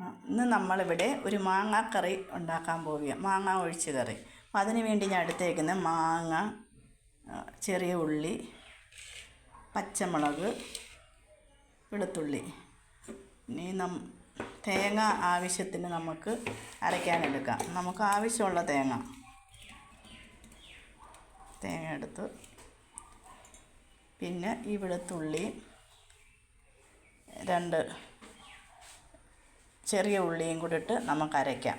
ഇന്ന് നമ്മളിവിടെ ഒരു മാങ്ങാക്കറി ഉണ്ടാക്കാൻ പോവുകയാണ്. മാങ്ങ ഒഴിച്ച് കറി. അപ്പോൾ അതിന് വേണ്ടി ഞാൻ എടുത്തേക്കുന്ന മാങ്ങ, ചെറിയ ഉള്ളി, പച്ചമുളക്, വെളുത്തുള്ളി. ഇനി തേങ്ങ ആവശ്യത്തിന് നമുക്ക് അരയ്ക്കാനെടുക്കാം. നമുക്ക് ആവശ്യമുള്ള തേങ്ങ എടുത്ത്, പിന്നെ ഈ വെളുത്തുള്ളി, 2 ചെറിയ ഉള്ളിയും കൂടി ഇട്ട് നമുക്ക് അരയ്ക്കാം.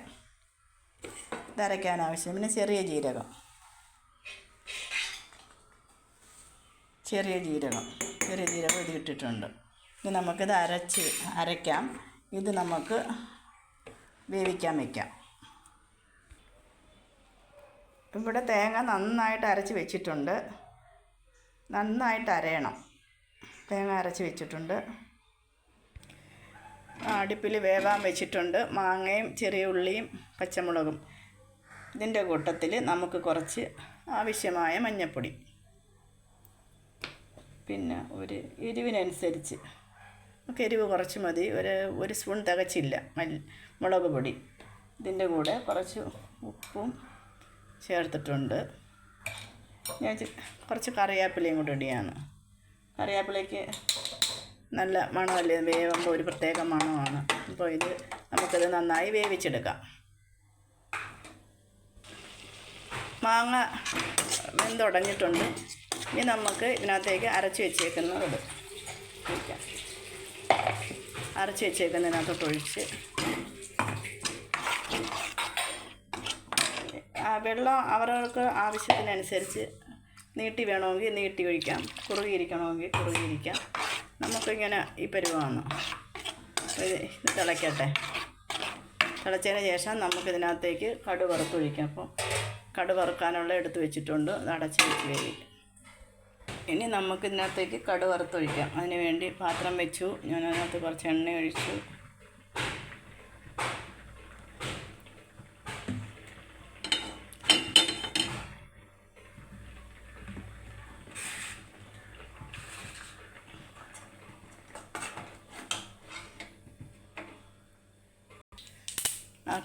ഇതരയ്ക്കാൻ ആവശ്യം. പിന്നെ ചെറിയ ജീരകം ഇത് ഇട്ടിട്ടുണ്ട്. ഇനി നമുക്കിത് അരയ്ക്കാം. ഇത് നമുക്ക് വേവിക്കാൻ വയ്ക്കാം. ഇവിടെ തേങ്ങ നന്നായിട്ട് അരച്ച് വെച്ചിട്ടുണ്ട്. നന്നായിട്ട് അരയണം. തേങ്ങ അരച്ച് വെച്ചിട്ടുണ്ട്. അടുപ്പിൽ വേവാൻ വെച്ചിട്ടുണ്ട്. മാങ്ങയും ചെറിയ ഉള്ളിയും പച്ചമുളകും. ഇതിൻ്റെ കൂട്ടത്തിൽ നമുക്ക് കുറച്ച് ആവശ്യമായ മഞ്ഞൾപ്പൊടി, പിന്നെ ഒരു എരിവിനനുസരിച്ച് നമുക്ക് എരിവ് കുറച്ച് മതി. ഒരു സ്പൂൺ തികച്ചില്ല മുളക് പൊടി. ഇതിൻ്റെ കൂടെ കുറച്ച് ഉപ്പും ചേർത്തിട്ടുണ്ട്. ഞാൻ കുറച്ച് കറിവേപ്പിലയും കൂടി ഇടുകയാണ്. കറിവേപ്പിലയ്ക്ക് നല്ല മണമല്ലേ, വേവുമ്പോൾ ഒരു പ്രത്യേക മണമാണ്. അപ്പോൾ നമുക്കിത് നന്നായി വേവിച്ചെടുക്കാം. മാങ്ങ വെന്തുടഞ്ഞിട്ടുണ്ട്. ഇനി നമുക്ക് ഇതിനകത്തേക്ക് അരച്ച് വെച്ചേക്കുന്നത് ഒഴിക്കാം. അരച്ച് വെച്ചേക്കുന്നതിനകത്തോട്ട് ഒഴിച്ച് വെള്ളം അവരവർക്ക് ആവശ്യത്തിനനുസരിച്ച് നീട്ടി വേണമെങ്കിൽ നീട്ടി ഒഴിക്കാം, കുറുകിയിരിക്കണമെങ്കിൽ കുറുകിയിരിക്കാം. നമുക്കിങ്ങനെ ഈ പരുവമാണ്. ഇത് തിളയ്ക്കട്ടെ. തിളച്ചതിന് ശേഷം നമുക്കിതിനകത്തേക്ക് കടുക് വറുത്തൊഴിക്കാം. അപ്പോൾ കടുക് വറുക്കാനുള്ള എടുത്ത് വെച്ചിട്ടുണ്ട്. അത് അടച്ച് വെച്ച് വേവിക്കും. ഇനി നമുക്കിതിനകത്തേക്ക് കടുക് വറുത്തൊഴിക്കാം. അതിന് വേണ്ടി പാത്രം വെച്ചു. ഞാൻ അതിനകത്ത് കുറച്ച് എണ്ണ ഒഴിച്ചു.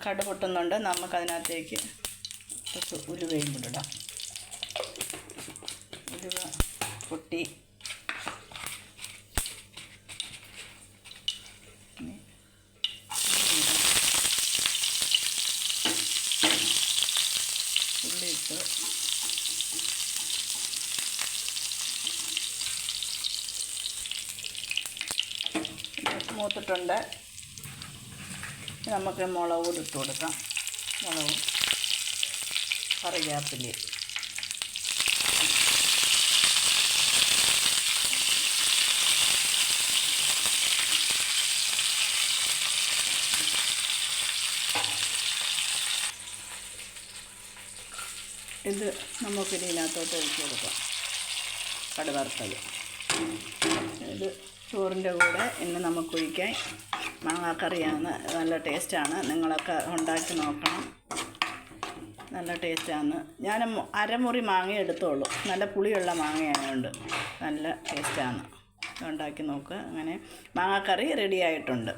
കടുക് പൊട്ടുന്നുണ്ട്. നമുക്കതിനകത്തേക്ക് കുറച്ച് ഉലുവയും കൂടെ ഇടാം. ഉലുവ പൊട്ടി. ഉള്ളി ഇട്ട് മൂത്തിട്ടുണ്ട്. നമുക്ക് മുളക് കൂടി ഇട്ട് കൊടുക്കാം. മുളകും കറിവേപ്പിലയും. ഇത് നമുക്കിതിനകത്തോട്ട് ഒഴിച്ച് കൊടുക്കാം. കടുക് വറുത്തത് ഇത് ചോറിൻ്റെ കൂടെ ഇന്ന് നമുക്കൊഴിക്കാൻ. മാങ്ങാക്കറിയാണ്, നല്ല ടേസ്റ്റാണ്. നിങ്ങളൊക്കെ ഉണ്ടാക്കി നോക്കണം. നല്ല ടേസ്റ്റാണ്. ഞാൻ അരമുറി മാങ്ങ എടുത്തോളൂ. നല്ല പുളിയുള്ള മാങ്ങയായതുകൊണ്ട് നല്ല ടേസ്റ്റാണ്. ഉണ്ടാക്കി നോക്കുക. അങ്ങനെ മാങ്ങാക്കറി റെഡി ആയിട്ടുണ്ട്.